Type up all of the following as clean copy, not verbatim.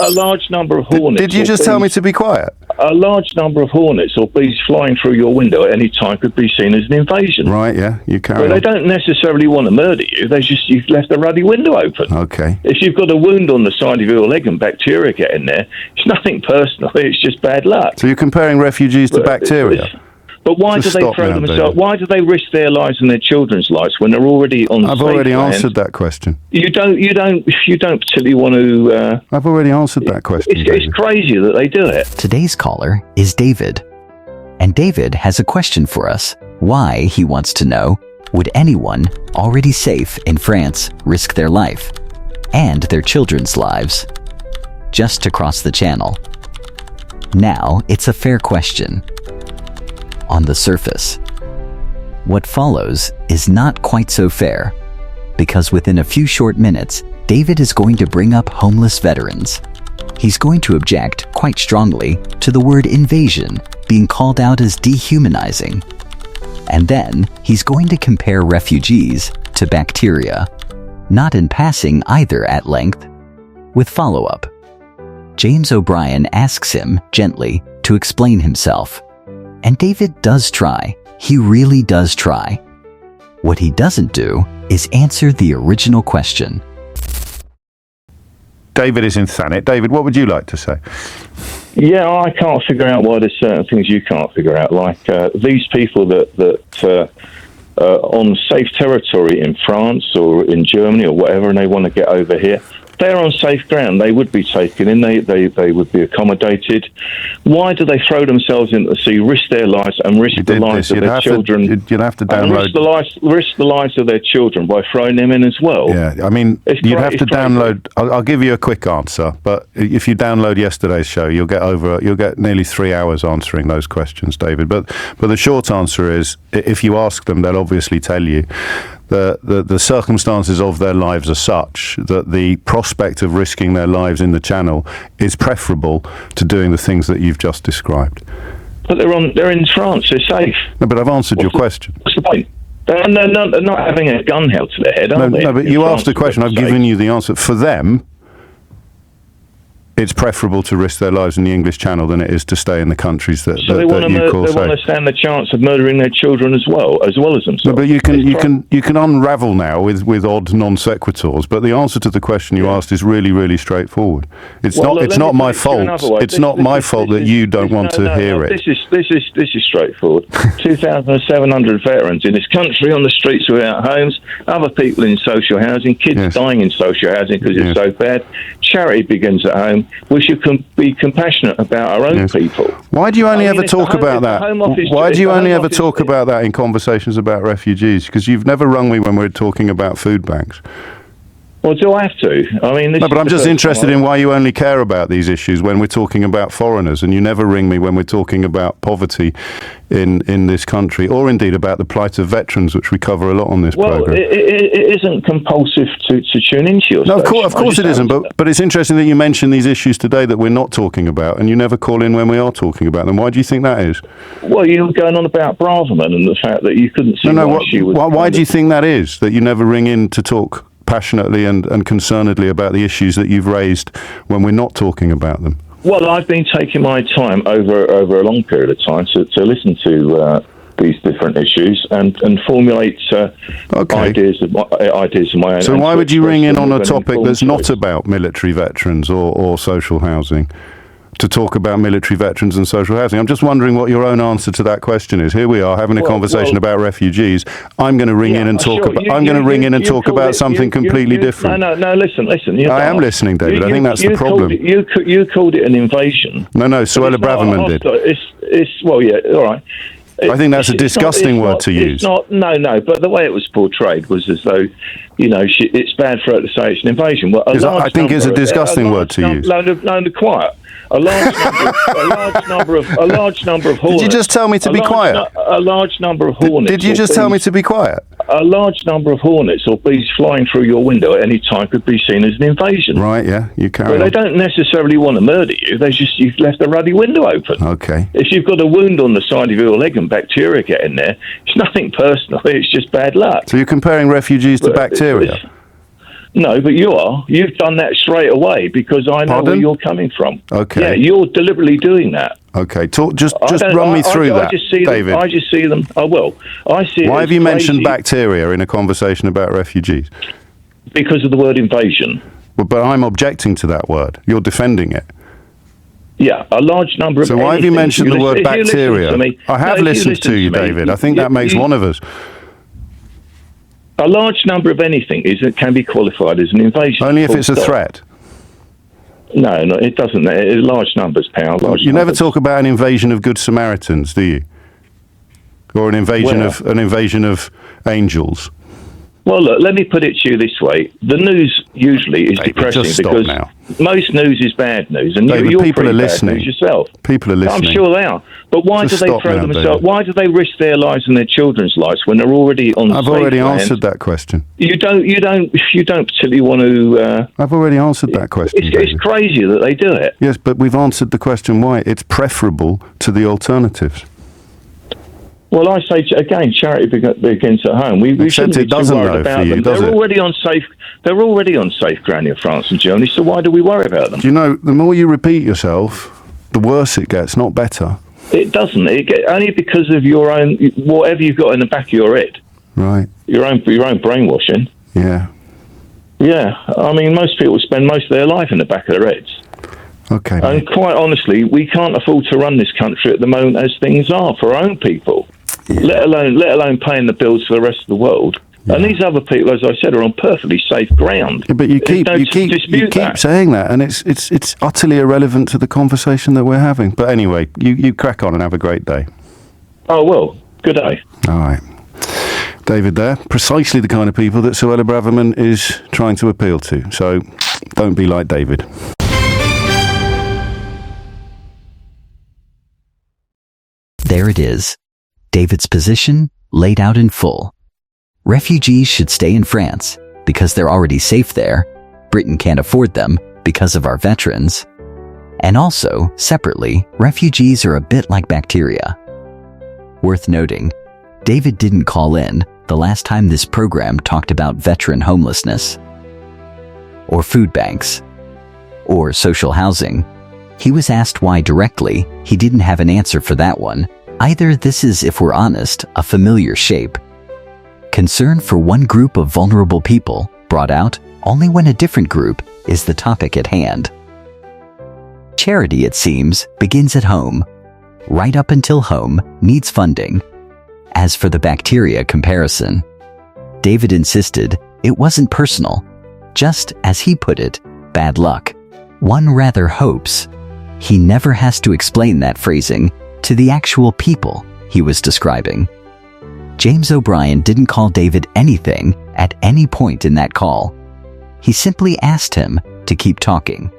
a large number of hornets. Did you just tell me to be quiet? A large number of hornets or bees flying through your window at any time could be seen as an invasion. Right, yeah, you carry on. They don't necessarily want to murder you. You've left the ruddy window open. Okay. If you've got a wound on the side of your leg and bacteria get in there, it's nothing personal. It's just bad luck. So you're comparing refugees to bacteria? But why do they throw themselves? Why do they risk their lives and their children's lives when they're already on? I've already answered that question. You don't particularly want to. I've already answered that question. It's crazy that they do it. Today's caller is David, and David has a question for us. Why, he wants to know, would anyone already safe in France risk their life and their children's lives just to cross the channel? Now, it's a fair question. On the surface, what follows is not quite so fair, because within a few short minutes, David is going to bring up homeless veterans. He's going to object quite strongly to the word invasion being called out as dehumanizing. And then he's going to compare refugees to bacteria, not in passing either at length, with follow-up. James O'Brien asks him gently to explain himself. And David does try. He really does try. What he doesn't do is answer the original question. David is in Thanet. David, what would you like to say? Yeah, I can't figure out why there's certain things you can't figure out, like these people that on safe territory in France or in Germany or whatever, and they want to get over here. They're on safe ground. They would be taken in. They would be accommodated. Why do they throw themselves into the sea, risk their lives, and risk the lives of their children? You'd have to download. Risk the lives of their children by throwing them in as well. Yeah, I mean, you'd have to download. I'll give you a quick answer, but if you download yesterday's show, you'll get nearly 3 hours answering those questions, David. But the short answer is, if you ask them, they'll obviously tell you. The circumstances of their lives are such that the prospect of risking their lives in the Channel is preferable to doing the things that you've just described. But they're in France, they're safe. No, but I've answered your question. What's the point? They're not having a gun held to their head, are they? No, but you asked a question, I've given you the answer. For them, it's preferable to risk their lives in the English Channel than it is to stay in the countries that you call safe. They want to stand the chance of murdering their children as well as themselves. No, but you can unravel now with odd non sequiturs. But the answer to the question you asked is really, really straightforward. It's not my fault. It's not my fault that you don't want to hear it. This is straightforward. 2,700 veterans in this country on the streets without homes. Other people in social housing. Kids dying in social housing because it's so bad. Charity begins at home. We should be compassionate about our own people. Why do you only ever talk about that? Why do you only ever talk about that in conversations about refugees? Because you've never rung me when we're talking about food banks. Well, do I have to? I mean, no, but I'm just interested in why you only care about these issues when we're talking about foreigners, and you never ring me when we're talking about poverty in this country, or indeed about the plight of veterans, which we cover a lot on this programme. Well, it isn't compulsive to tune into your station. No, of course it isn't, but it's interesting that you mention these issues today that we're not talking about, and you never call in when we are talking about them. Why do you think that is? Well, you were going on about Braverman and the fact that you couldn't see why do you think that is, that you never ring in to talk passionately and concernedly about the issues that you've raised when we're not talking about them? Well, I've been taking my time over a long period of time to listen to these different issues and formulate ideas of my own. So why would you ring in on a topic that's not about military veterans or social housing? To talk about military veterans and social housing. I'm just wondering what your own answer to that question is. Here we are having a conversation about refugees. I'm going to ring in and talk about something completely different. No. Listen. I am listening, David. I think that's the problem. You called it an invasion. No. Suella Braverman did. All right. I think that's a disgusting word to use. But the way it was portrayed was as though, it's bad for her to say it's an invasion. Well, I think it's a disgusting word to use. No, quiet. A large number of hornets. Did you just tell me to be quiet? A large number of hornets. Did you just tell me to be quiet? A large number of hornets or bees flying through your window at any time could be seen as an invasion. Right, yeah, you carry on. They don't necessarily want to murder you. You've left the ruddy window open. Okay. If you've got a wound on the side of your leg and bacteria get in there, it's nothing personal. It's just bad luck. So you're comparing refugees to bacteria? No, but you are. You've done that straight away because I know where you're coming from. Okay. Yeah, you're deliberately doing that. Okay. Just run me through that, David. I just see them. I will. I see. Why have you mentioned bacteria in a conversation about refugees? Because of the word invasion. Well, but I'm objecting to that word. You're defending it. Yeah, a large number of. So why have you mentioned the word bacteria? I have listened to you, David. I think that makes one of us. A large number of anything can be qualified as an invasion. Only if it's a threat. No, it doesn't. Large numbers, pal. You never talk about an invasion of Good Samaritans, do you? Or an invasion of angels. Well, look, let me put it to you this way. The news usually is depressing because most news is bad news, and David, you're people are listening. Bad news yourself. People are listening. I'm sure they are. But why do they throw themselves? Why do they risk their lives and their children's lives when they're already on? I've already answered that question. You don't particularly want to. I've already answered that question. It's crazy that they do it. Yes, but we've answered the question why. It's preferable to the alternatives. Well, I say again, charity begins at home. We shouldn't be too worried about them. They're already on safe ground in France and Germany. So why do we worry about them? Do you know, the more you repeat yourself, the worse it gets, not better. It doesn't. Only because of your own whatever you've got in the back of your head. Right. Your own brainwashing. Yeah. Yeah. I mean, most people spend most of their life in the back of their heads. Okay. And quite honestly, we can't afford to run this country at the moment as things are for our own people. Yeah. Let alone paying the bills for the rest of the world. Yeah. And these other people, as I said, are on perfectly safe ground. Yeah, but you keep saying that, and it's utterly irrelevant to the conversation that we're having. But anyway, you crack on and have a great day. Oh, well, good day. All right. David there, precisely the kind of people that Suella Braverman is trying to appeal to. So don't be like David. There it is. David's position laid out in full. Refugees should stay in France because they're already safe there. Britain can't afford them because of our veterans. And also, separately, refugees are a bit like bacteria. Worth noting, David didn't call in the last time this program talked about veteran homelessness, or food banks, or social housing. He was asked why directly. He didn't have an answer for that one. Either this is, if we're honest, a familiar shape. Concern for one group of vulnerable people brought out only when a different group is the topic at hand. Charity, it seems, begins at home. Right up until home needs funding. As for the bacteria comparison, David insisted it wasn't personal. Just, as he put it, bad luck. One rather hopes he never has to explain that phrasing to the actual people he was describing. James O'Brien didn't call David anything at any point in that call. He simply asked him to keep talking.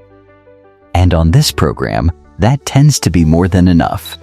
And on this program, that tends to be more than enough.